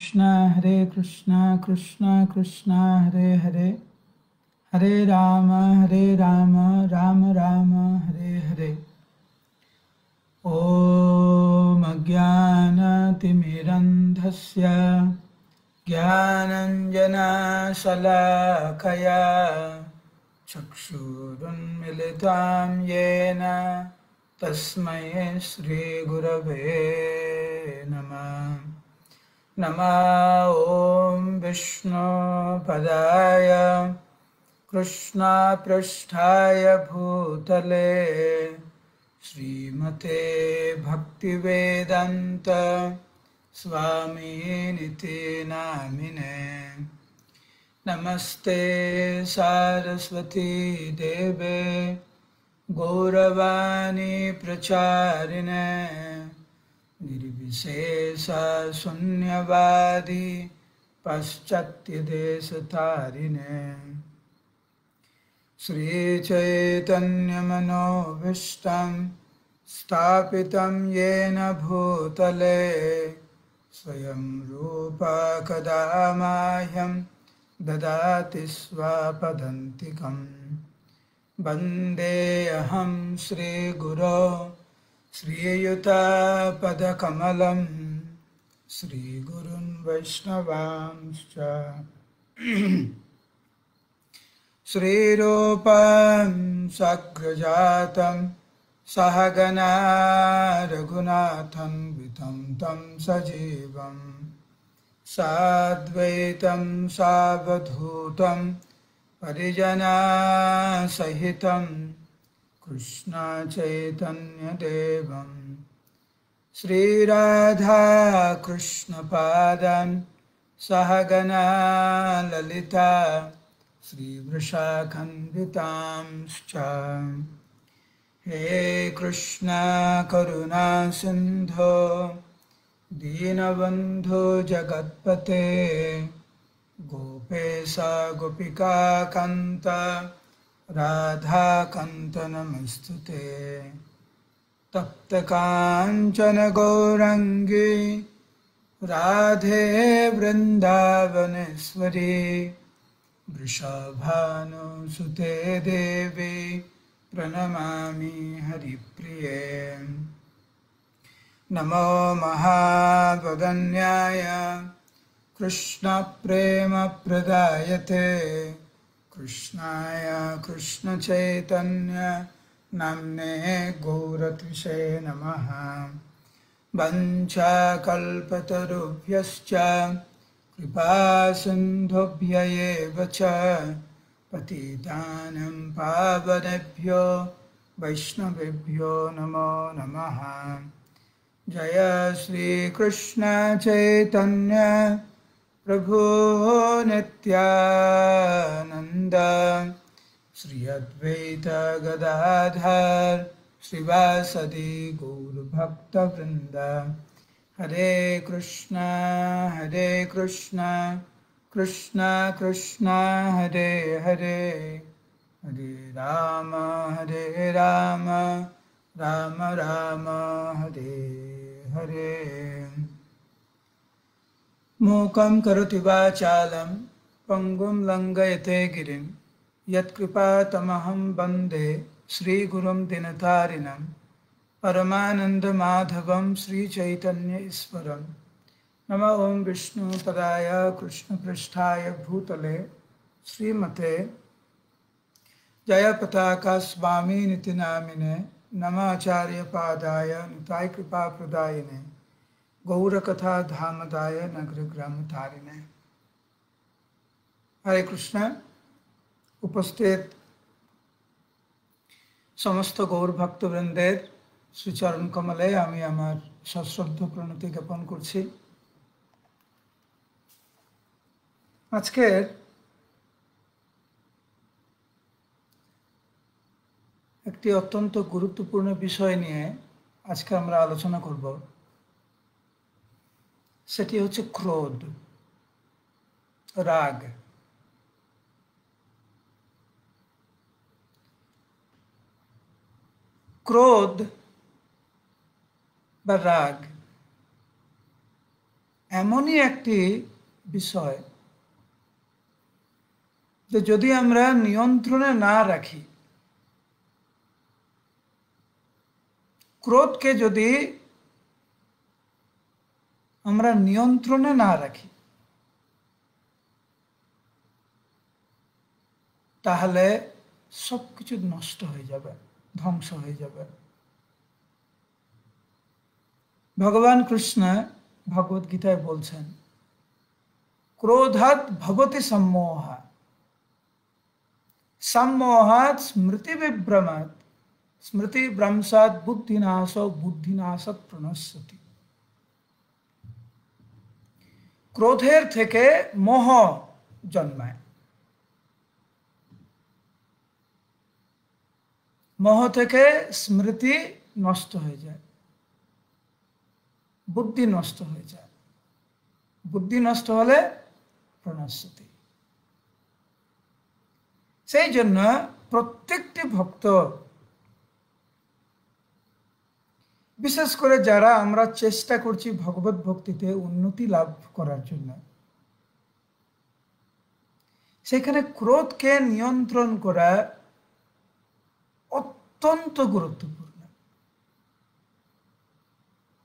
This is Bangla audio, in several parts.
कृष्णा हरे कृष्णा कृष्णा कृष्णा हरे हरे हरे राम राम राम हरे हरे। ॐ अज्ञानतिमिरन्धस्य ज्ञानञ्जनशलाकया चक्षुरुन्मिलितं येन तस्मै श्रीगुरवे नमः। नमः ॐ विष्णुपदाय कृष्णपृष्ठाय भूतले श्रीमते भक्तिवेदान्त स्वामिनिति नामिने। नमस्ते सारस्वती देवे गौरवाणी प्रचारिणे निर्विशेष शून्यवादी पाश्चात्यदेशतारिणे श्रीचैतन्यमनोभीष्टं स्थापितं येन भूतले स्वयं रूपा कदा मह्यं ददाति स्वपदान्तिकं। वन्देऽहं श्रीगुरो श्रीयुतपदकमलं श्रीगुरुन् वैष्णवांश्च श्रीरूपं साग्रजातं सहगना रघुनाथं वितं तं सजीवं साद्वैतं सावधूतं परिजनसहितं कृष्ण चैतन्यदेवं श्रीराधा कृष्णपादान् सहगना ललिता श्रीवृषाखण्डितांश्च। हे कृष्ण करुणा सिन्धो दीनबन्धो जगत्पते गोपेश गोपिकान्त राधाकान्त नमस्तुते। तप्तकाञ्चन गौराङ्गी राधे वृन्दावनेश्वरी वृषभानुसुते देवी प्रणमामि हरिप्रिये। नमो महावदन्याय कृष्णप्रेमप्रदायते कृष्णाय कृष्णचैतन्य नाम्ने गौरत्रिषे नमः। वञ्चाकल्पतरुभ्यश्च कृपासिन्धुभ्य एव च पतितानं पावनेभ्यो वैष्णवेभ्यो नमो नमः। जय श्रीकृष्ण चैतन्य प्रभु नित्यानन्द श्री अद्वैत गदाधर श्रीवासदि गौरभक्तवृन्द। हरे कृष्णा कृष्णा कृष्णा हरे हरे हरे राम राम राम हरे हरे। मूकं करोति वाचालं पंगुं लंघयते गिरिं यत्कृपातमहं वन्दे श्रीगुरुं दिनतारिणं परमानन्दमाधवं श्रीचैतन्य ईश्वरं। नमः ओं विष्णुपदाय कृष्णपृष्ठाय भूतले श्रीमते जयपताका स्वामिनिति नामिने नमाचार्यपादाय निताय कृपाप्रदायिने गौरकथा धामदाय नगरग्रामतारिणे। हरे कृष्ण। उपस्थित समस्त गौर भक्तवृंदेर श्रीचरण कमले आमी आमार सश्रद्ध प्रणति ज्ञापन करछि। आजकेर একটি অত্যন্ত গুরুত্বপূর্ণ বিষয় নিয়ে আজকে আমরা আলোচনা করব। সেটি হচ্ছে ক্রোধ, রাগ। ক্রোধ বা রাগ এমনই একটি বিষয় যে যদি আমরা নিয়ন্ত্রণে না রাখি, ক্রোধকে যদি আমরা নিয়ন্ত্রণে না রাখি, তাহলে সবকিছু নষ্ট হয়ে যাবে, ধ্বংস হয়ে যাবে। ভগবান কৃষ্ণ ভগবদ গীতায় বলছেন, ক্রোধাৎ ভবতি সম্মোহ, সম্মোহাৎ স্মৃতি বিভ্রমাৎ, স্মৃতি ভ্রংশাৎ বুদ্ধিনাশ, বুদ্ধিনাশাৎ প্রণশ্যতি। ক্রোধের থেকে মোহ জন্মায়, মোহ থেকে স্মৃতি নষ্ট হয়ে যায়, বুদ্ধি নষ্ট হয়ে যায়, বুদ্ধি নষ্ট হলে প্রণশ্যতি। সেই জন্য প্রত্যেকটি ভক্ত, বিশেষ করে যারা আমরা চেষ্টা করছি ভগবত ভক্তিতে উন্নতি লাভ করার জন্য, সেখানে ক্রোধকে নিয়ন্ত্রণ করা অত্যন্ত গুরুত্বপূর্ণ।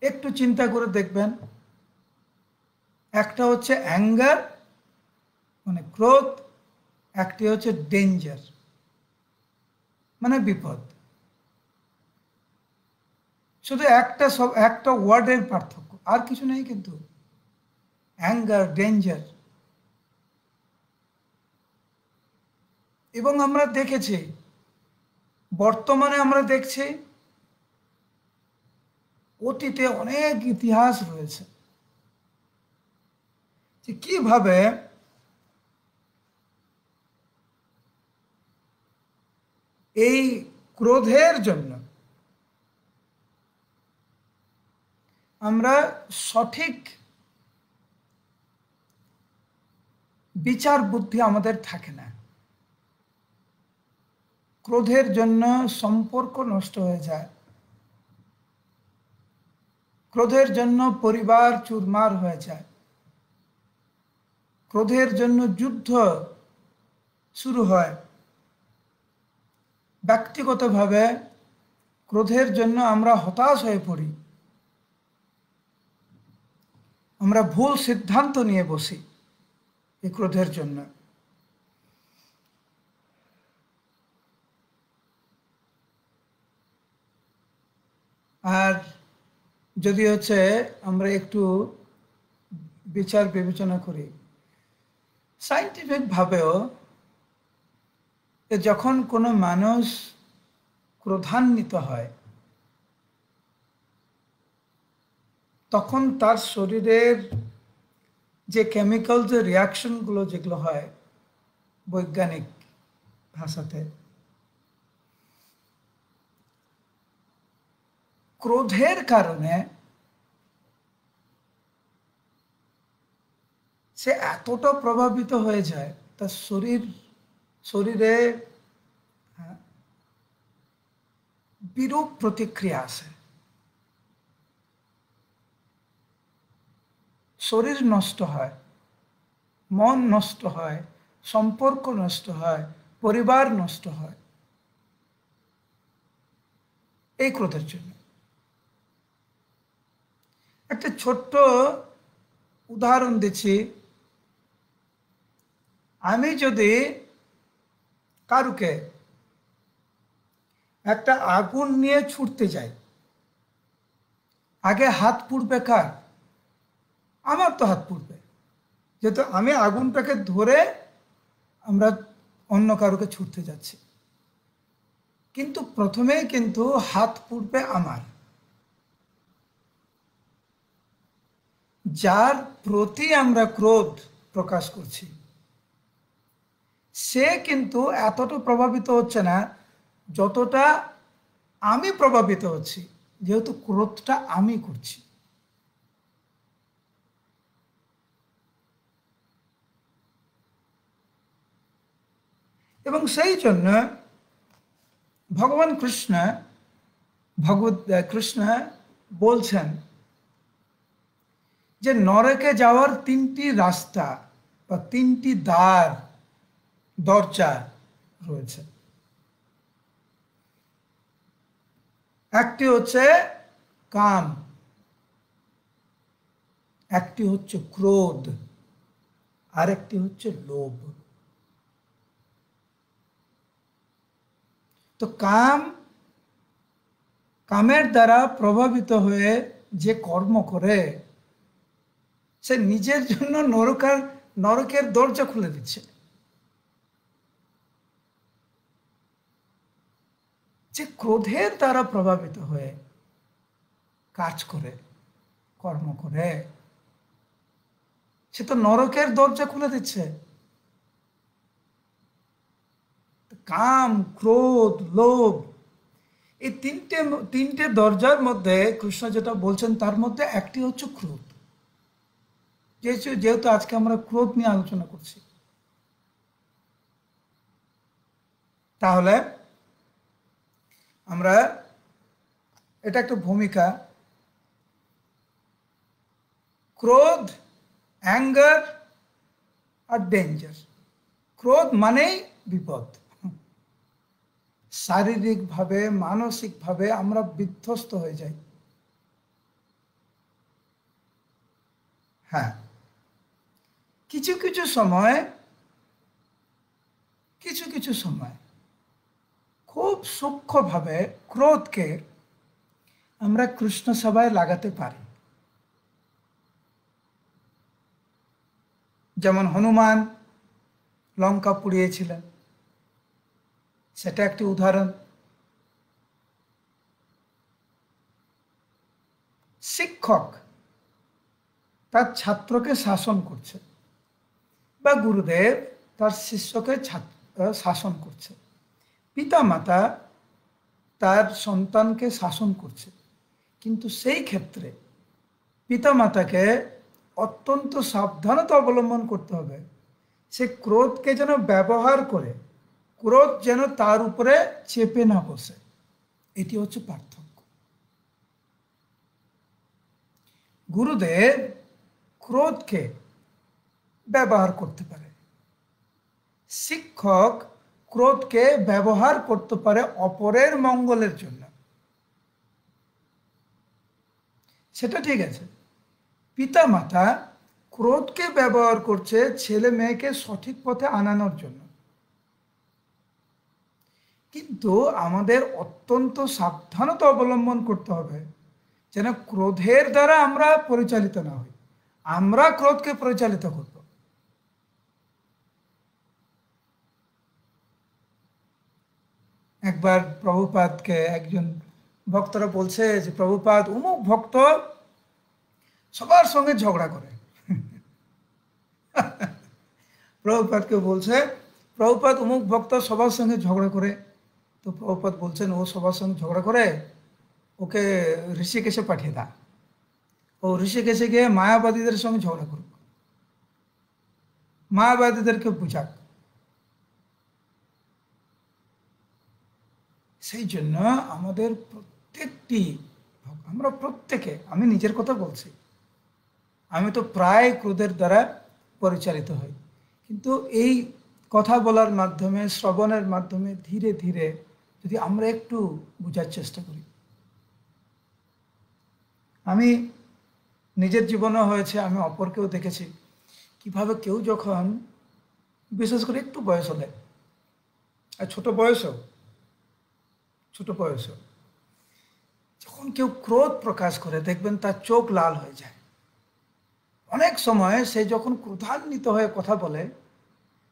একটু চিন্তা করে দেখবেন, একটা হচ্ছে অ্যাঙ্গার মানে ক্রোধ, একটি হচ্ছে ডেঞ্জার মানে বিপদ। শুধু একটা ওয়ার্ডের পার্থক্য, আর কিছু নেই কিন্তু। Anger, danger. এবং আমরা দেখেছি, বর্তমানে আমরা দেখছি, অতীতে অনেক ইতিহাস রয়েছে যে কিভাবে এই ক্রোধের জন্য আমরা সঠিক বিচার বুদ্ধি আমাদের থাকে না। ক্রোধের জন্য সম্পর্ক নষ্ট হয়ে যায়, ক্রোধের জন্য পরিবার চুরমার হয়ে যায়, ক্রোধের জন্য যুদ্ধ শুরু হয়, ব্যক্তিগতভাবে ক্রোধের জন্য আমরা হতাশ হয়ে পড়ি, আমরা ভুল সিদ্ধান্ত নিয়ে বসি এই ক্রোধের জন্য। আর যদি হচ্ছে আমরা একটু বিচার বিবেচনা করি, সায়েন্টিফিক ভাবেও যখন কোনো মানুষ ক্রোধান্বিত হয়, তখন তার শরীরের যে কেমিক্যাল, যে রিয়াকশনগুলো যেগুলো হয় বৈজ্ঞানিক ভাষাতে, ক্রোধের কারণে সে এতটা প্রভাবিত হয়ে যায়, তার শরীরে বিরূপ প্রতিক্রিয়া আসে, শরীর নষ্ট হয়, মন নষ্ট হয়, সম্পর্ক নষ্ট হয়, পরিবার নষ্ট হয় এই ক্রোধের জন্য। একটা ছোট্ট উদাহরণ দিচ্ছি, আমি যদি কারুকে একটা আগুন নিয়ে ছুটতে যাই, আগে হাত পুড়বে কার? আমার তো হাত পুড়বে, যেহেতু আমি আগুনটাকে ধরে আমরা অন্য কারুকে ছুটতে যাচ্ছি। কিন্তু প্রথমেই কিন্তু হাত পুড়বে আমার, যার প্রতি আমরা ক্রোধ প্রকাশ করছি সে কিন্তু এতটা প্রভাবিত হচ্ছে না যতটা আমি প্রভাবিত হচ্ছি, যেহেতু ক্রোধটা আমি করছি। এবং সেই জন্য ভগবান কৃষ্ণ বলছেন যে নরকে যাওয়ার তিনটি রাস্তা বা তিনটি দ্বার দরজা রয়েছে। একটি হচ্ছে কাম, একটি হচ্ছে ক্রোধ, আরেকটি হচ্ছে লোভ। তো কামের দ্বারা প্রভাবিত হয়ে যে কর্ম করে সে নিজের জন্য নরকের দরজা খুলে দিচ্ছে। যে ক্রোধের দ্বারা প্রভাবিত হয়ে কাজ করে, কর্ম করে, সে তো নরকের দরজা খুলে দিচ্ছে। কাম, ক্রোধ, লোভ, এই তিনটে দরজার মধ্যে কৃষ্ণ যেটা বলছেন তার মধ্যে একটি হচ্ছে ক্রোধ। যেহেতু আজকে আমরা ক্রোধ নিয়ে আলোচনা করছি, তাহলে আমরা এটা একটা ভূমিকা। ক্রোধ, অ্যাঙ্গার আর ডেঞ্জার। ক্রোধ মানেই বিপদ। শারীরিকভাবে, মানসিকভাবে আমরা বিধ্বস্ত হয়ে যাই। হ্যাঁ, কিছু কিছু সময় খুব সূক্ষ্মভাবে ক্রোধকে আমরা কৃষ্ণ সভায় লাগাতে পারি। যেমন হনুমান লঙ্কা পুড়িয়েছিলেন, সেটা একটি উদাহরণ। শিক্ষক তার ছাত্রকে শাসন করছে, বা গুরুদেব তার শিষ্যকে শাসন করছে, পিতামাতা তার সন্তানকে শাসন করছে। কিন্তু সেই ক্ষেত্রে পিতামাতাকে অত্যন্ত সাবধানতা অবলম্বন করতে হবে। সে ক্রোধকে যেন ব্যবহার করে, ক্রোধ যেন তার উপরে চেপে না বসে। এটি হচ্ছে পার্থক্য। গুরুদেব ক্রোধকে ব্যবহার করতে পারে, শিক্ষক ক্রোধকে ব্যবহার করতে পারে অপরের মঙ্গলের জন্য, সেটা ঠিক আছে। পিতামাতা ক্রোধকে ব্যবহার করছে ছেলে মেয়েকে সঠিক পথে আনানোর জন্য। কিন্তু আমাদের অত্যন্ত সাবধানতা অবলম্বন করতে হবে যেন ক্রোধের দ্বারা আমরা পরিচালিত না হই, আমরা ক্রোধকে পরিচালিত করব। একবার প্রভুপাদকে একজন ভক্তরা বলছে যে প্রভুপাদ, অমুক ভক্ত সবার সঙ্গে ঝগড়া করে। প্রভুপাদকে বলছে, প্রভুপাদ অমুক ভক্ত সবার সঙ্গে ঝগড়া করে। তো প্রভুপাদ বলছেন, ও সবার সঙ্গে ঝগড়া করে, ওকে ঋষিকেশে পাঠিয়ে দাও। ও ঋষিকেশে গিয়ে মায়াবাদীদের সঙ্গে ঝগড়া করুক, মায়াবাদীদেরকে বুঝাক। সেই জন্য আমাদের আমরা প্রত্যেকে, আমি নিজের কথা বলছি, আমি তো প্রায় ক্রোধের দ্বারা পরিচালিত হই। কিন্তু এই কথা বলার মাধ্যমে, শ্রবণের মাধ্যমে ধীরে ধীরে যদি আমরা একটু বোঝার চেষ্টা করি। আমি নিজের জীবনে হয়েছে, আমি অপরকেও দেখেছি কিভাবে কেউ যখন, বিশেষ করে একটু বয়স হলে, আর ছোট বয়সও, যখন কেউ ক্রোধ প্রকাশ করে দেখবেন তার চোখ লাল হয়ে যায়। অনেক সময় সে যখন ক্রোধান্বিত হয়ে কথা বলে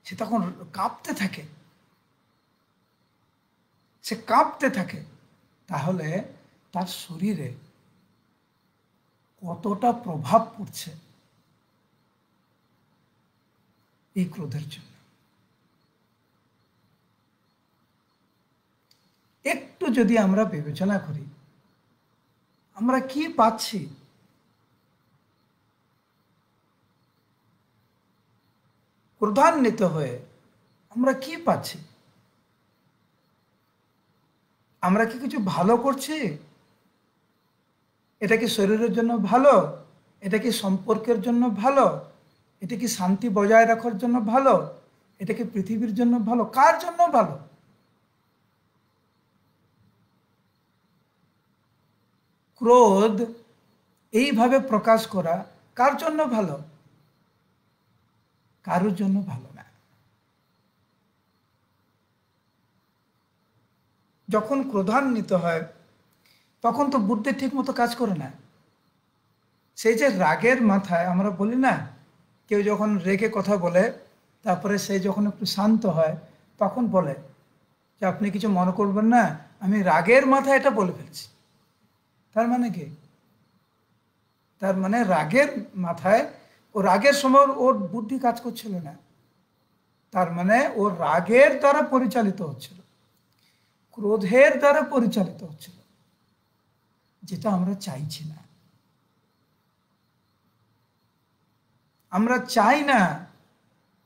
সে তখন কাঁপতে থাকে। তাহলে তার শরীরে কতটা প্রভাব পড়ছে এই ক্রোধের জন্য। একটু যদি আমরা বিবেচনা করি, আমরা কি পাচ্ছি? ক্রোধান্বিত হয়ে আমরা কি পাচ্ছি? আমরা কি কিছু ভালো করছি? এটা কি শরীরের জন্য ভালো? এটা কি সম্পর্কের জন্য ভালো? এটা কি শান্তি বজায় রাখার জন্য ভালো? এটা কি পৃথিবীর জন্য ভালো? কার জন্য ভালো? ক্রোধ এইভাবে প্রকাশ করা কার জন্য ভালো? কারোর জন্য ভালো না। যখন ক্রোধান্বিত হয় তখন তো বুদ্ধি ঠিক মতো কাজ করে না। সেই যে রাগের মাথায় আমরা বলি না, কেউ যখন রেগে কথা বলে তারপরে সে যখন একটু শান্ত হয় তখন বলে যে আপনি কিছু মনে করবেন না, আমি রাগের মাথায় এটা বলে ফেলছি। তার মানে কি? তার মানে রাগের মাথায়, ও রাগের সময় ওর বুদ্ধি কাজ করছিল না, তার মানে ও রাগের দ্বারা পরিচালিত হচ্ছিল, ক্রোধের দ্বারা পরিচালিত হচ্ছিল, যেটা আমরা চাইছি না। আমরা চাই না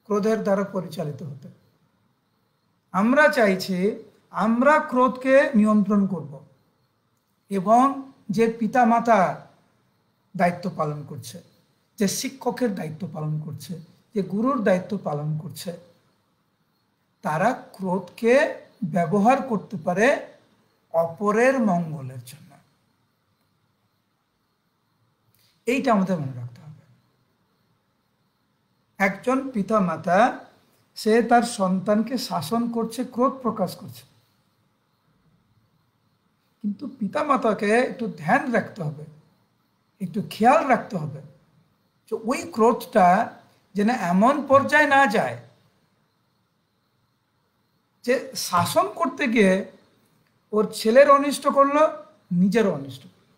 ক্রোধের দ্বারা পরিচালিত হতে। আমরা চাইছি আমরা ক্রোধকে নিয়ন্ত্রণ করব, এবং যে পিতামাতা দায়িত্ব পালন করছে, যে শিক্ষকের দায়িত্ব পালন করছে, যে গুরুর দায়িত্ব পালন করছে, তারা ক্রোধকে ব্যবহার করতে পারে অপরের মঙ্গলের জন্য। এইটা আমাদের মনে রাখতে হবে। একজন পিতামাতা সে তার সন্তানকে শাসন করছে, ক্রোধ প্রকাশ করছে, কিন্তু পিতামাতাকে একটু ধ্যান রাখতে হবে, একটু খেয়াল রাখতে হবে যে ওই ক্রোধটা যেন এমন পর্যায়ে না যায় যে শাসন করতে গিয়ে ওর ছেলের অনিষ্ট করলো, নিজেরও অনিষ্ট করলো,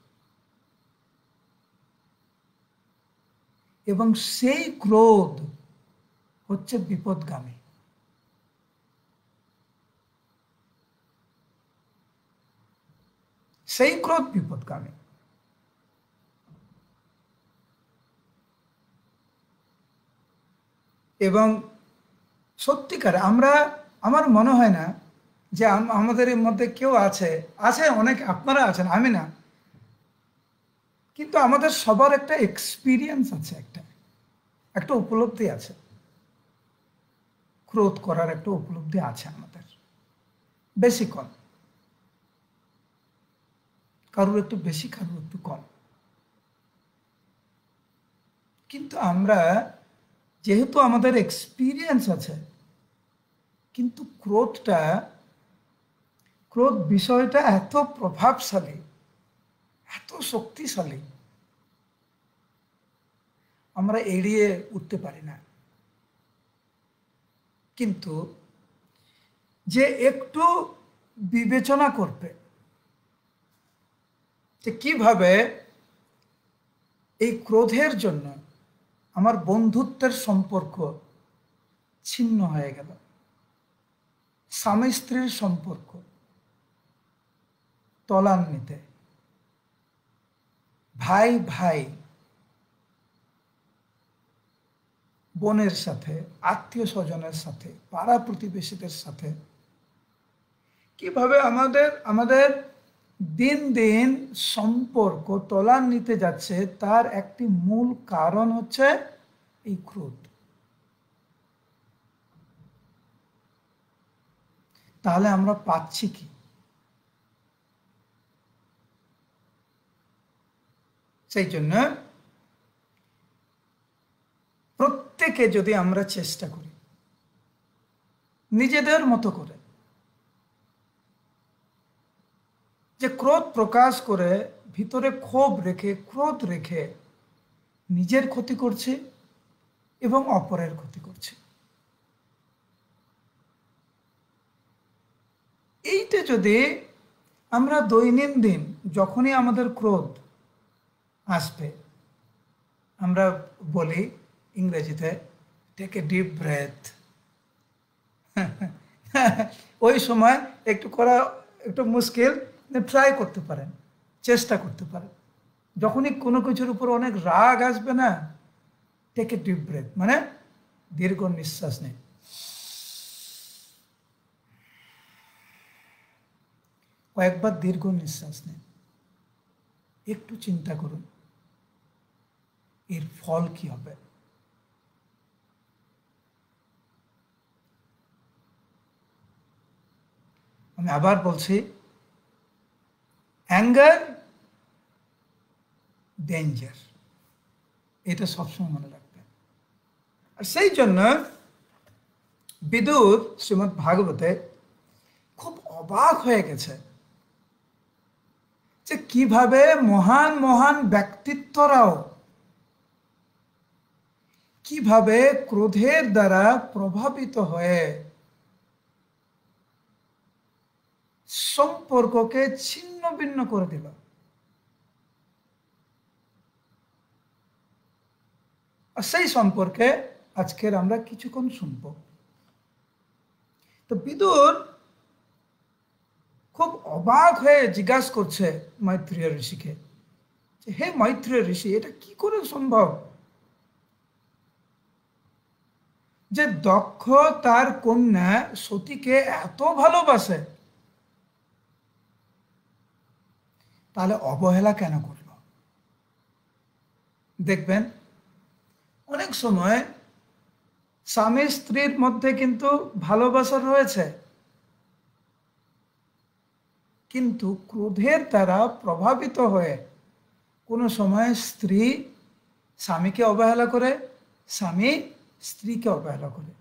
এবং সেই ক্রোধ হচ্ছে বিপদগামী। সেই ক্রোধ বিপদগামী। এবং সত্যিকার আমার মনে হয় না যে আমাদের মধ্যে কেউ আছে, অনেক আপনারা আছেন, আমি না, কিন্তু আমাদের সবার একটা এক্সপিরিয়েন্স আছে, একটা উপলব্ধি আছে, ক্রোধ করার একটা উপলব্ধি আছে আমাদের, বেশি কম, কারোর একটু বেশি, কারোর একটু কম। কিন্তু আমরা যেহেতু আমাদের এক্সপিরিয়েন্স আছে, কিন্তু ক্রোধ বিষয়টা এত প্রভাবশালী, এত শক্তিশালী, আমরা এড়িয়ে উঠতে পারি না। কিন্তু যে একটু বিবেচনা করবে যে কিভাবে এই ক্রোধের জন্য আমার বন্ধুত্বের সম্পর্ক ছিন্ন হয়ে গেল, স্বামী স্ত্রীর সম্পর্ক তলান্নিতে, ভাই ভাই, বোনের সাথে, আত্মীয় স্বজনের সাথে, পাড়া প্রতিবেশীদের সাথে, কিভাবে আমাদের দিন দিন সম্পর্ক তলান্নিতে যাচ্ছে, তার একটি মূল কারণ হচ্ছে এই ক্রোধ। তাহলে আমরা পাচ্ছি কি? সেই জন্য প্রত্যেকে যদি আমরা চেষ্টা করি নিজেদের মতো করে, যে ক্রোধ প্রকাশ করে ভিতরে ক্ষোভ রেখে, ক্রোধ রেখে নিজের ক্ষতি করছে এবং অপরের ক্ষতি করছে, এইটা যদি আমরা দৈনন্দিন যখনই আমাদের ক্রোধ আসবে, আমরা বলি ইংরেজিতে টেক এ ডিপ ব্রেথ, ওই সময় একটু করা একটু মুশকিল, ট্রাই করতে পারেন, চেষ্টা করতে পারেন। যখনই কোনো কিছুর উপর অনেক রাগ আসবে না, টেক এ ডিপ ব্রেথ, মানে দীর্ঘ নিঃশ্বাস নিন, কয়েকবার দীর্ঘ নিঃশ্বাস নিন, একটু চিন্তা করুন এর ফল কি হবে? আমি আবার বলছি, অ্যাঙ্গার ডেঞ্জার, এটা সবসময় মনে রাখবেন। আর সেই জন্য বিদুর শ্রীমদ্ ভাগবতে খুব অবাক হয়ে গেছে যে কিভাবে মহান মহান ব্যক্তিত্বরাও কিভাবে ক্রোধের দ্বারা প্রভাবিত হয়ে সম্পর্ককে ছিন্ন ভিন্ন করে দিল। আর সেই সম্পর্কে আজকের আমরা কিছুক্ষণ শুনব। তো বিদুর খুব অবাক হয়ে জিজ্ঞাসা করছে মৈত্রেয় ঋষিকে যে, হে মৈত্রেয় ঋষি, এটা কি করে সম্ভব যে দক্ষ তার কন্যা সতীকে এত ভালোবাসে, তাহলে অবহেলা কেন করল? দেখবেন অনেক সময় স্বামী স্ত্রীর মধ্যে কিন্তু ভালোবাসা রয়েছে, কিন্তু ক্রোধের দ্বারা প্রভাবিত হয়ে কোনো সময় স্ত্রী স্বামীকে অবহেলা করে, স্বামী স্ত্রীকে অবহেলা করে,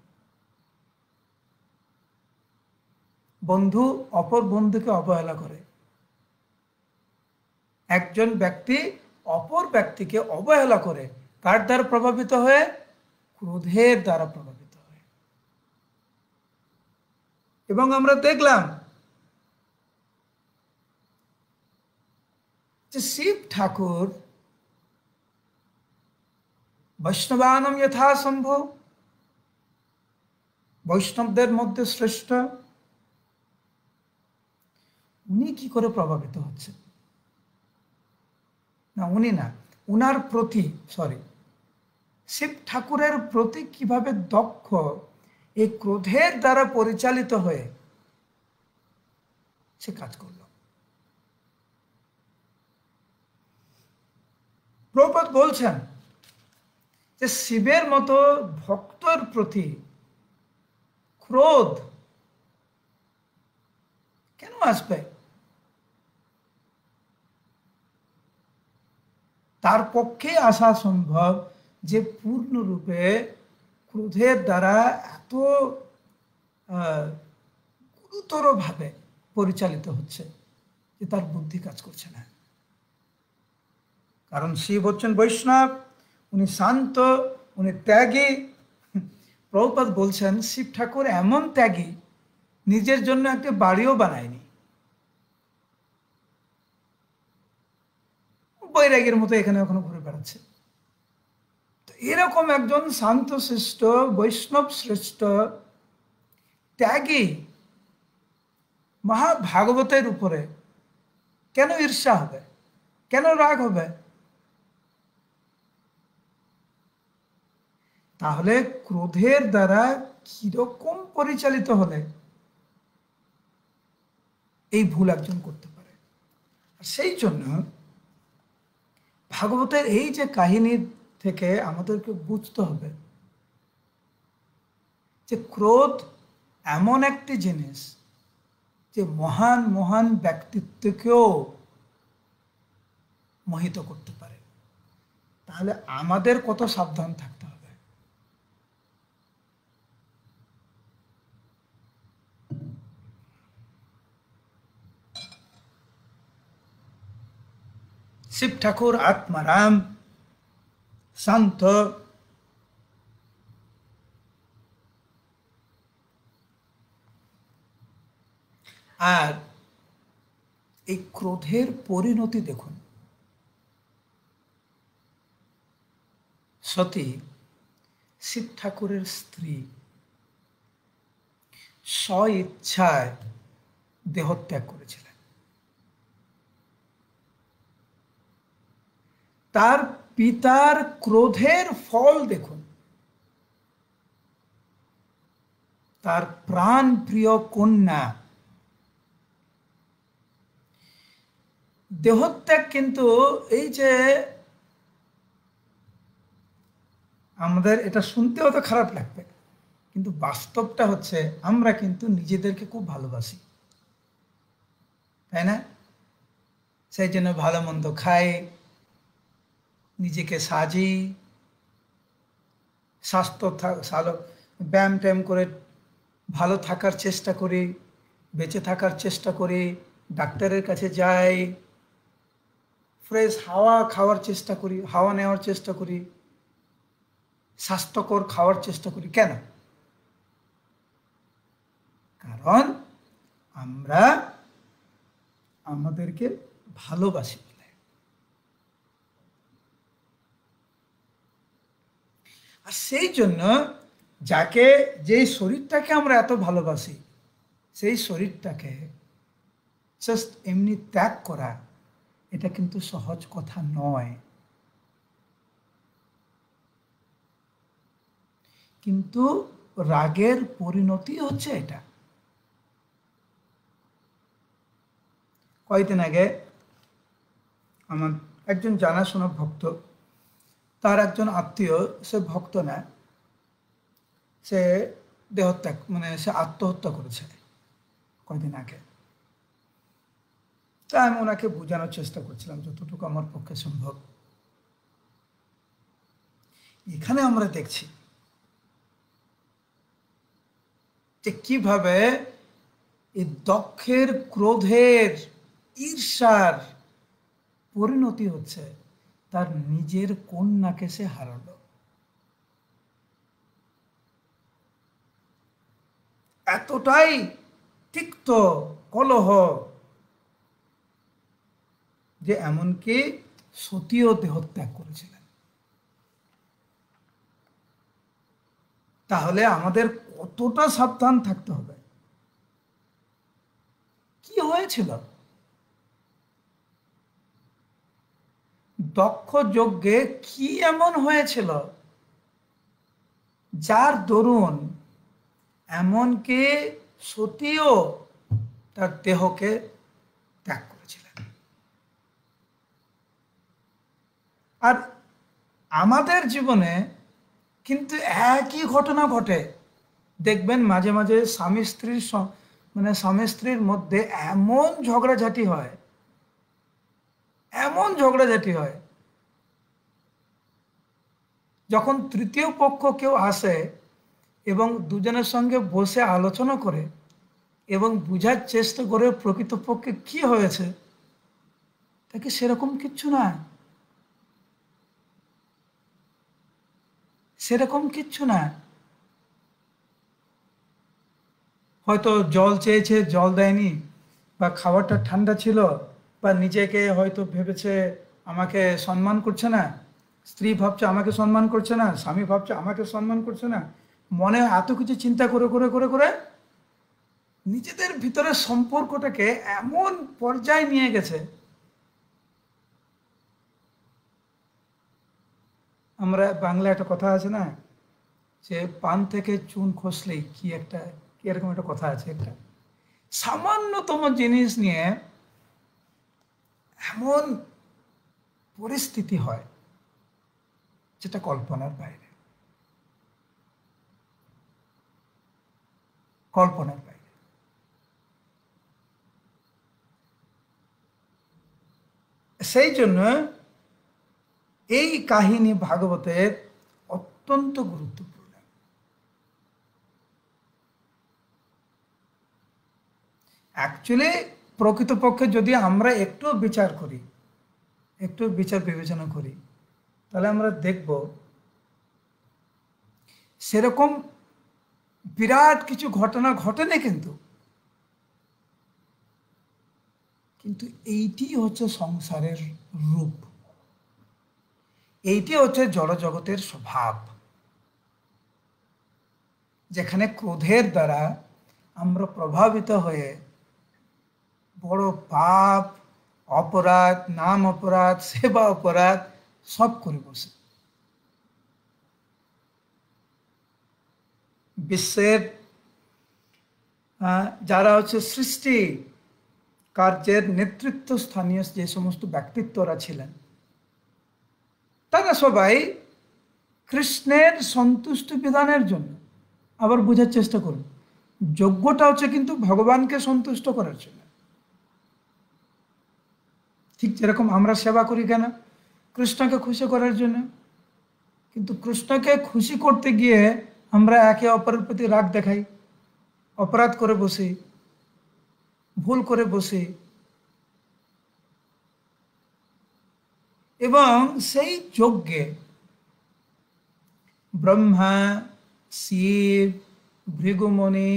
বন্ধু অপর বন্ধুকে অবহেলা করে, একজন ব্যক্তি অপর ব্যক্তিকে অবহেলা করে, কার দ্বারা প্রভাবিত হয়ে? ক্রোধের দ্বারা প্রভাবিত হয়ে। এবং আমরা দেখলাম যে শিব ঠাকুর বৈষ্ণবানম যথাসম্ভব, বৈষ্ণবদের মধ্যে শ্রেষ্ঠ, উনি কি করে প্রভাবিত হচ্ছে? না, উনি না, উনার প্রতি, শিব ঠাকুরের প্রতি কিভাবে দক্ষ এই ক্রোধের দ্বারা পরিচালিত হয়ে সে কাজ করল। প্রভুপাদ বলছেন যে শিবের মতো ভক্তর প্রতি ক্রোধ কেন আসবে? তার পক্ষে আসা সম্ভব যে পূর্ণরূপে ক্রোধের দ্বারা এত গুরুতরভাবে পরিচালিত হচ্ছে যে তার বুদ্ধি কাজ করছে না। কারণ শিব হচ্ছেন বৈষ্ণব, উনি শান্ত, উনি ত্যাগী। প্রভুপাদ বলছেন শিব ঠাকুর এমন ত্যাগী, নিজের জন্য একটা বাড়িও বানায়নি, বৈরাগীর মতো এখানে ওখানে ঘুরে বেড়াচ্ছে। তো এরকম একজন শান্ত শ্রেষ্ঠ, বৈষ্ণব শ্রেষ্ঠ, ত্যাগী মহাভাগবতের উপরে কেন ঈর্ষা হবে, কেন রাগ হবে? তাহলে ক্রোধের দ্বারা কিরকম পরিচালিত হলে এই ভুল একজন করতে পারে। সেই জন্য ভাগবতের এই যে কাহিনী থেকে আমাদেরকে বুঝতে হবে যে ক্রোধ এমন একটি জিনিস যে মহান মহান ব্যক্তিত্বকেও মোহিত করতে পারে। তাহলে আমাদের কত সাবধান থাকতে হবে। শিব ঠাকুর আত্মারাম, শান্ত, আর এই ক্রোধের পরিণতি দেখুন। সতী শিব ঠাকুরের স্ত্রী স্ব-ইচ্ছায় দেহত্যাগ করেছিলেন। তার পিতার ক্রোধের ফল দেখুন। তার প্রাণ প্রিয় কন্যা দেহত্যাগ, কিন্তু এই যে আমাদের এটা শুনতেও তো খারাপ লাগবে, কিন্তু বাস্তবটা হচ্ছে আমরা কিন্তু নিজেদেরকে খুব ভালোবাসি, তাই না? সেই জন্য ভালো মন্দ খাই, নিজেকে সাজি, স্বাস্থ্য ব্যায়াম ট্যায়াম করে ভালো থাকার চেষ্টা করি, বেঁচে থাকার চেষ্টা করি, ডাক্তারের কাছে যাই, ফ্রেশ হাওয়া খাওয়ার চেষ্টা করি, হাওয়া নেওয়ার চেষ্টা করি, স্বাস্থ্যকর খাওয়ার চেষ্টা করি। কেন? কারণ আমরা আমাদেরকে ভালোবাসি বলে। আর সেই জন্য যেই শরীরটাকে আমরা এত ভালোবাসি, সেই শরীরটাকে জাস্ট এমনি ত্যাগ করা, এটা কিন্তু সহজ কথা নয়। কিন্তু রাগের পরিণতি হচ্ছে এটা। কয়েকদিন আগে আমার একজন জানাশোনা ভক্ত, তার একজন আত্মীয়, সে ভক্ত না, সে দেহত্যাগ সে আত্মহত্যা করেছে কয়েকদিন আগে। তা আমি ওনাকে বোঝানোর চেষ্টা করছিলাম যতটুকু আমার পক্ষে সম্ভব। এখানে আমরা দেখছি যে কিভাবে এই দক্ষের, ক্রোধের, ঈর্ষার পরিণতি হচ্ছে তার নিজের কন্যাকে সে হারালো। এতটাই তিক্ত কলহ যে এমনকি সতীও দেহত্যাগ করেছিলেন। তাহলে আমাদের কতটা সাবধান থাকতে হবে। কি হয়েছিল? দক্ষ যজ্ঞে কি এমন হয়েছিল যার দরুন এমনকি সতীও তার দেহকে ত্যাগ করেছিলেন? আর আমাদের জীবনে কিন্তু একই ঘটনা ঘটে। দেখবেন মাঝে মাঝে স্বামী স্ত্রীর মধ্যে এমন ঝগড়াঝাটি হয়, যখন তৃতীয় পক্ষ কেউ আসে এবং দুজনের সঙ্গে বসে আলোচনা করে এবং বুঝার চেষ্টা করে প্রকৃতপক্ষে কি হয়েছে, তাকে সেরকম কিচ্ছু না, হয়তো জল চেয়েছে, জল দেয়নি, বা খাবারটা ঠান্ডা ছিল, বা নিজেকে হয়তো ভেবেছে আমাকে সম্মান করছে না, স্ত্রী ভাবছে আমাকে সম্মান করছে না, স্বামী ভাবছে আমাকে সম্মান করছে না, মনে এত কিছু চিন্তা করে করে করে করে নিজেদের ভিতরে সম্পর্কটাকে এমন পর্যায়ে নিয়ে গেছে। আমরা বাংলা একটা কথা আছে না, যে পান থেকে চুন খসলেই কি এরকম একটা কথা আছে। একটা সামান্যতম জিনিস নিয়ে এমন পরিস্থিতি হয় যেটা কল্পনার বাইরে। সেই জন্য এই কাহিনী ভাগবতের অত্যন্ত গুরুত্বপূর্ণ। অ্যাকচুয়ালি প্রকৃতপক্ষে যদি আমরা একটু বিচার বিবেচনা করি, তাহলে আমরা দেখব সেরকম বিরাট কিছু ঘটনা ঘটেনি, কিন্তু এইটি হচ্ছে সংসারের রূপ, এইটি হচ্ছে জড়জগতের স্বভাব, যেখানে ক্রোধের দ্বারা আমরা প্রভাবিত হয়ে বড় পাপ, অপরাধ, নাম অপরাধ, সেবা অপরাধ সব করে বসে। বিশ্বের যারা হচ্ছে সৃষ্টি কার্যের নেতৃত্ব স্থানীয় যে সমস্ত ব্যক্তিত্বরা ছিলেন, তারা সবাই কৃষ্ণের সন্তুষ্টি বিধানের জন্য। আবার বোঝার চেষ্টা করুন, যজ্ঞটা হচ্ছে কিন্তু ভগবানকে সন্তুষ্ট করার জন্য। ঠিক যেরকম আমরা সেবা করি কেন? কৃষ্ণকে খুশি করার জন্য। কিন্তু কৃষ্ণকে খুশি করতে গিয়ে আমরা একে অপরের প্রতি রাগ দেখাই, অপরাধ করে বসি, ভুল করে বসি, এবং সেই যজ্ঞে ব্রহ্মা, শিব, ভৃগুমণি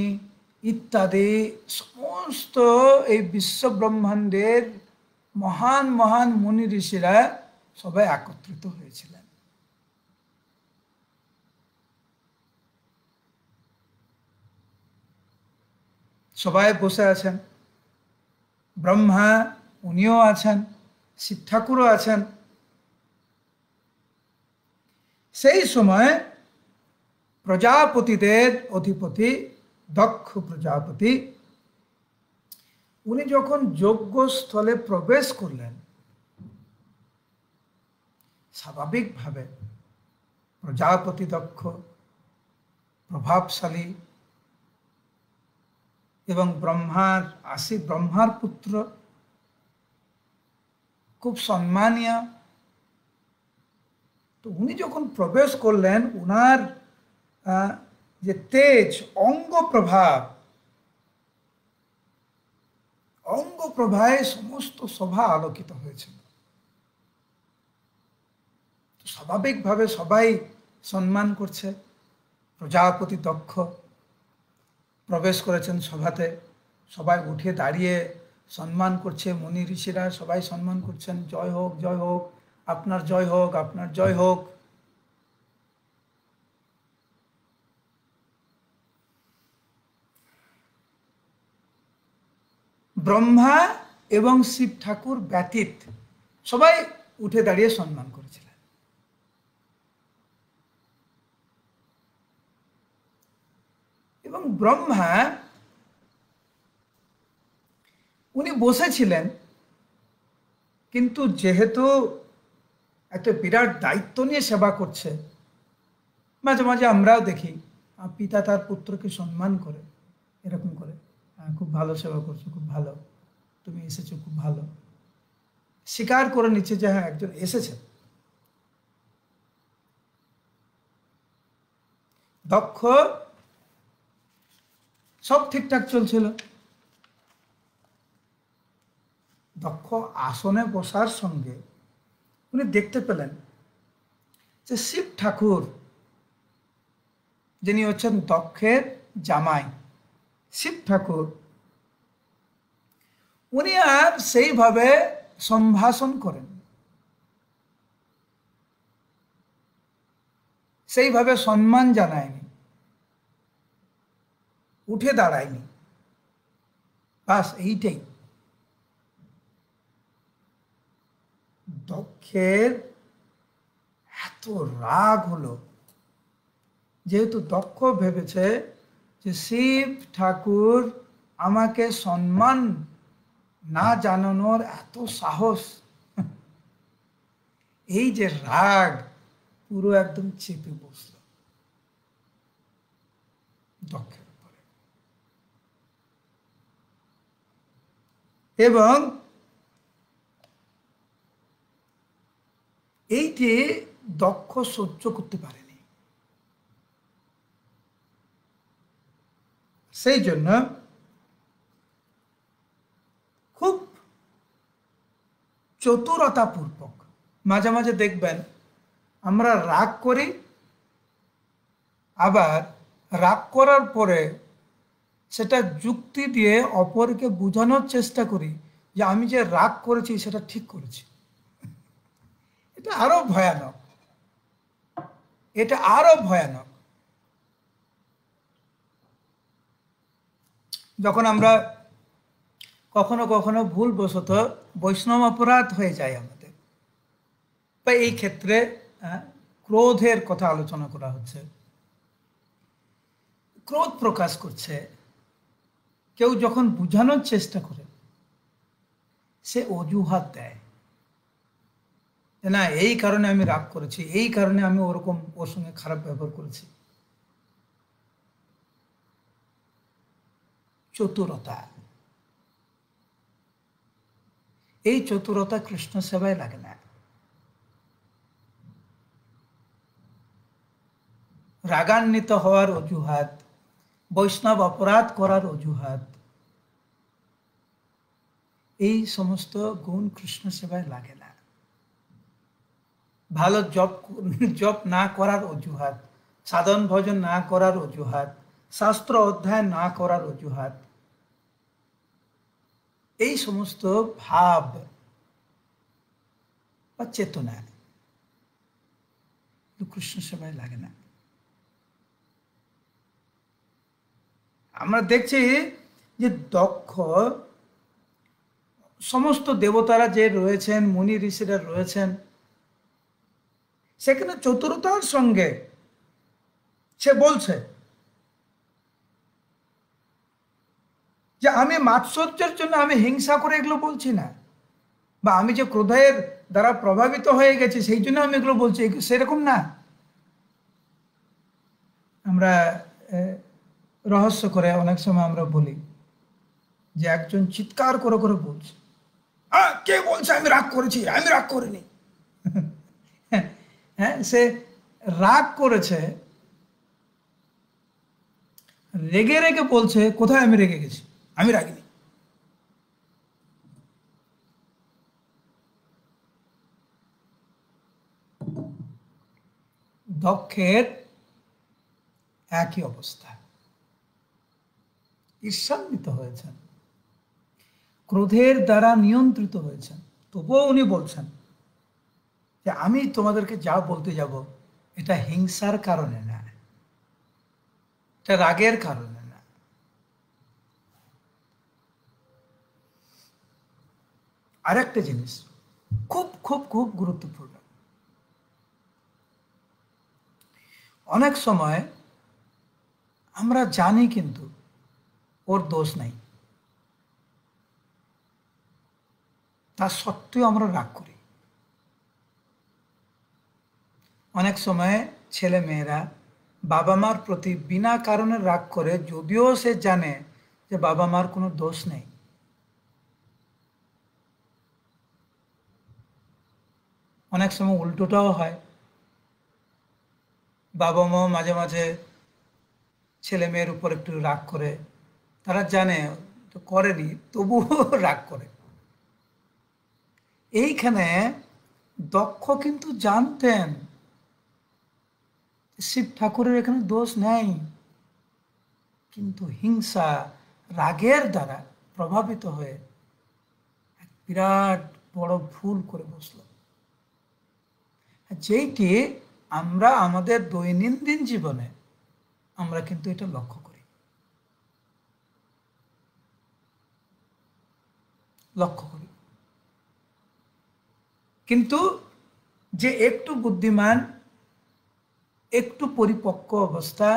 ইত্যাদি সমস্ত এই বিশ্ব ব্রহ্মাণ্ডের মহান মহান মুনি ঋষিরা সবাই একত্রিত হয়েছিলেন। সবাই বসে আছেন, ব্রহ্মা উনিও আছেন, শিব ঠাকুরও আছেন। সেই সময় প্রজাপতিদের অধিপতি দক্ষ প্রজাপতি, উনি যখন যজ্ঞস্থলে প্রবেশ করলেন, স্বাভাবিকভাবে প্রজাপতি দক্ষ, প্রভাবশালী এবং ব্রহ্মার পুত্র, খুব সম্মানীয়। তো উনি যখন প্রবেশ করলেন, উনার যে তেজ, অঙ্গ প্রভায় সমস্ত সভা আলোকিত হয়েছিল। স্বাভাবিকভাবে সবাই সম্মান করছে। প্রজাপতি দক্ষ প্রবেশ করেছেন সভাতে, সবাই উঠে দাঁড়িয়ে সম্মান করছে। মুনি ঋষিরা সবাই সম্মান করছেন, জয় হোক, জয় হোক, আপনার জয় হোক, আপনার জয় হোক। ব্রহ্মা এবং শিব ঠাকুর ব্যতীত সবাই উঠে দাঁড়িয়ে সম্মান করেছিলেন। এবং ব্রহ্মা উনি বসেছিলেন, কিন্তু যেহেতু একটা বিরাট দায়িত্ব নিয়ে সেবা করছে, মাঝে মাঝে আমরাও দেখি পিতা তার পুত্রকে সম্মান করে, এরকম করে, খুব ভালো সেবা করছো, খুব ভালো, তুমি এসেছো, খুব ভালো, স্বীকার করে নিচ্ছে যে হ্যাঁ একজন এসেছে। দক্ষ সব ঠিকঠাক চলছিল। দক্ষ আসনে বসার সঙ্গে উনি দেখতে পেলেন যে শিব ঠাকুর, যিনি হচ্ছেন দক্ষের জামাই, শিব ঠাকুর, উনি আর সেইভাবে সম্ভাষণ করেন, সেইভাবে সম্মান জানায়নি, উঠে দাঁড়ায়নি। বাস এইটাই। দক্ষের এত রাগ হলো, যেহেতু দক্ষ ভেবেছে যে শিব ঠাকুর আমাকে সম্মান না জানানোর এত সাহস, এই যে রাগ পুরো একদম চেপে বসল দক্ষের উপরে। এবং এইটি দক্ষ সহ্য করতে পারেনি। সেই জন্য খুব চতুরতাপূর্বক, মাঝে মাঝে দেখবেন আমরা রাগ করি, আবার রাগ করার পরে সেটা যুক্তি দিয়ে অপরকে বোঝানোর চেষ্টা করি যে আমি যে রাগ করেছি সেটা ঠিক করেছি। এটা আরো ভয়ানক, এটা আরো ভয়ানক। যখন আমরা কখনো কখনো ভুলবশত বৈষ্ণব অপরাধ হয়ে যায় আমাদের, বা এই ক্ষেত্রে ক্রোধের কথা আলোচনা করা হচ্ছে, ক্রোধ প্রকাশ করছে, কেউ যখন বোঝানোর চেষ্টা করে সে অজুহাত দেয়, যে না এই কারণে আমি রাগ করেছি, এই কারণে আমি ওরকম ওর সঙ্গে খারাপ ব্যবহার করেছি। চতুরতা, এই চতুরতা কৃষ্ণ সেবায় লাগে না। রাগান্বিত হওয়ার অজুহাত, বৈষ্ণব অপরাধ করার অজুহাত, এই সমস্ত গুণ কৃষ্ণ সেবায় লাগে না। ভালো জপ না করার অজুহাত, সাধন ভজন না করার অজুহাত, শাস্ত্র অধ্যয়ন না করার অজুহাত, এই সমস্ত ভাব বা চেতনা কৃষ্ণ সেবায় লাগে না। আমরা দেখছি যে দক্ষ সমস্ত দেবতারা যে রয়েছেন, মুনি ঋষিরা রয়েছেন, সেখানে চতুরতার সঙ্গে সে বলছে যে আমি মাৎসর্যের জন্য আমি হিংসা করে এগুলো বলছি না, বা আমি যে ক্রোধের দ্বারা প্রভাবিত হয়ে গেছি সেই জন্য আমি এগুলো বলছি, সেরকম না। আমরা রহস্য করে অনেক সময় আমরা বলি যে একজন চিৎকার করে করে বলছে, কে বলছে আমি রাগ করেছি? আমি রাগ করিনি। হ্যাঁ, সে রাগ করেছে, রেগে রেগে বলছে কোথায় আমি রেগে গেছি? আমি রাগিনি। দক্ষের একই অবস্থা, ঈর্ষান্বিত হয়েছেন, ক্রোধের দ্বারা নিয়ন্ত্রিত হয়েছেন, তবুও উনি বলছেন যে আমি তোমাদেরকে যা বলতে যাব এটা হিংসার কারণে না, এটা রাগের কারণে না। আরেকটা জিনিস খুব খুব খুব গুরুত্বপূর্ণ, অনেক সময় আমরা জানি কিন্তু ওর দোষ নাই, তা সত্ত্বেও আমরা রাগ করি। অনেক সময় ছেলে মেয়েরা বাবা মার প্রতি বিনা কারণে রাগ করে, যদিও সে জানে যে বাবা মার কোনো দোষ নেই। অনেক সময় উল্টোটাও হয়, বাবা মাও মাঝে মাঝে ছেলে মেয়ের উপর একটু রাগ করে, তারা জানে তো করেনি তবুও রাগ করে। এইখানে দক্ষ কিন্তু জানতেন শিব ঠাকুরের এখানে দোষ নেই, কিন্তু হিংসা রাগের দ্বারা প্রভাবিত হয়ে এক বিরাট বড় ভুল করে বসল, যেইটি আমরা আমাদের দৈনন্দিন জীবনে আমরা কিন্তু এটা লক্ষ্য করি। কিন্তু যে একটু বুদ্ধিমান, একটু পরিপক্ক অবস্থা,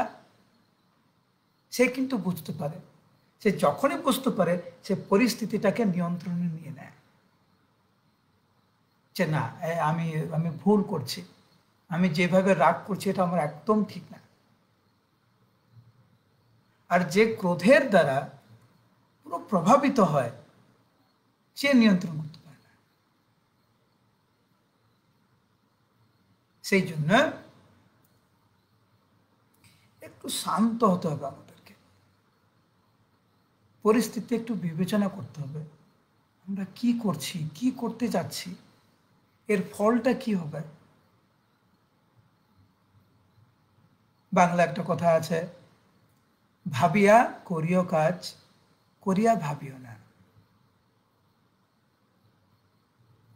সে কিন্তু বুঝতে পারে, সে যখনই বুঝতে পারে সে পরিস্থিতিটাকে নিয়ন্ত্রণে নিয়ে নেয়, যে না আমি আমি ভুল করছি, আমি যেভাবে রাগ করছি এটা আমার একদম ঠিক না। আর যে ক্রোধের দ্বারা পুরো প্রভাবিত হয় সে নিয়ন্ত্রণ করতে পারে না। সেই জন্য একটু শান্ত হতে হবে, আমাদেরকে পরিস্থিতি একটু বিবেচনা করতে হবে, আমরা কি করছি, কি করতে যাচ্ছি, এর ফলটা কি হবে। বাংলা একটা কথা আছে, ভাবিয়া করিও কাজ, করিয়া ভাবিও না।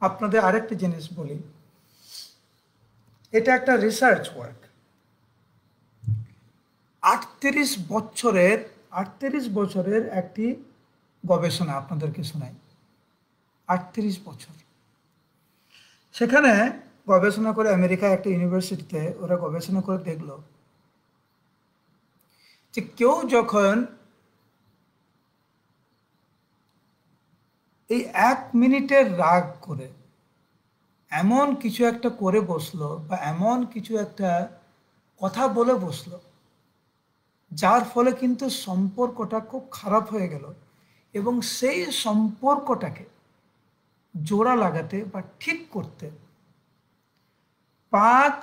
আপনাদের আরেকটা জিনিস বলি, এটা একটা রিসার্চ ওয়ার্ক। 38 বছরের একটি গবেষণা আপনাদেরকে শোনাই। 38 বছর সেখানে গবেষণা করে, আমেরিকায় একটা ইউনিভার্সিটিতে ওরা গবেষণা করে দেখলো যে কেউ যখন এই 1 মিনিটের রাগ করে এমন কিছু একটা করে বসলো বা এমন কিছু একটা কথা বলে বসলো যার ফলে কিন্তু সম্পর্কটা খুব খারাপ হয়ে গেল, এবং সেই সম্পর্কটাকে জোড়া লাগাতে বা ঠিক করতে 5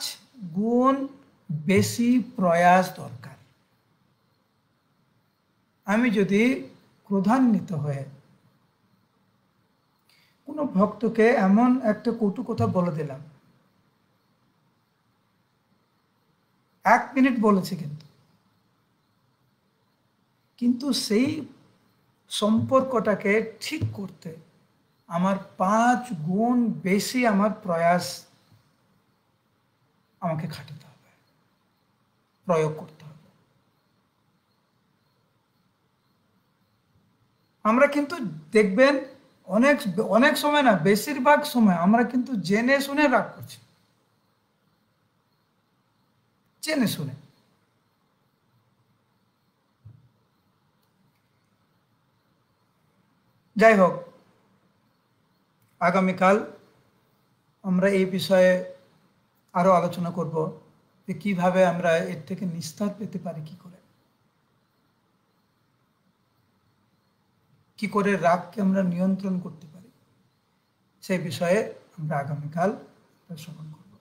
গুণ বেশি প্রয়াস দরকার। আমি যদি ক্রোধান্বিত হয়ে কোনো ভক্তকে এমন একটা কটু কথা বলে দিলাম, 1 মিনিট বলেছে কিন্তু সেই সম্পর্কটাকে ঠিক করতে আমার 5 গুণ বেশি আমার প্রয়াস আমাকে খাটাতে হবে, প্রয়োগ করতে হবে। আমরা কিন্তু দেখবেন অনেক অনেক সময় না, বেশিরভাগ সময় আমরা কিন্তু জেনে শুনে রাগ করছি, জেনে শুনে। যাই হোক, আগামীকাল আমরা এই বিষয়ে আরো আলোচনা করব যে কিভাবে আমরা এর থেকে নিস্তার পেতে পারি, কি করে রাগকে আমরা নিয়ন্ত্রণ করতে পারি, সেই বিষয়ে আমরা আগামীকাল শ্রবণ করব।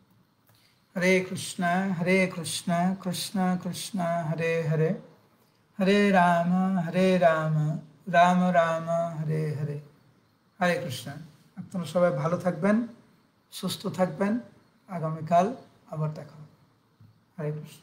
হরে কৃষ্ণ কৃষ্ণ কৃষ্ণ হরে হরে, হরে রাম রাম রাম হরে হরে। হরে কৃষ্ণ। আপনারা সবাই ভালো থাকবেন, সুস্থ থাকবেন। আগামীকাল আবার দেখা হবে। হরে কৃষ্ণ।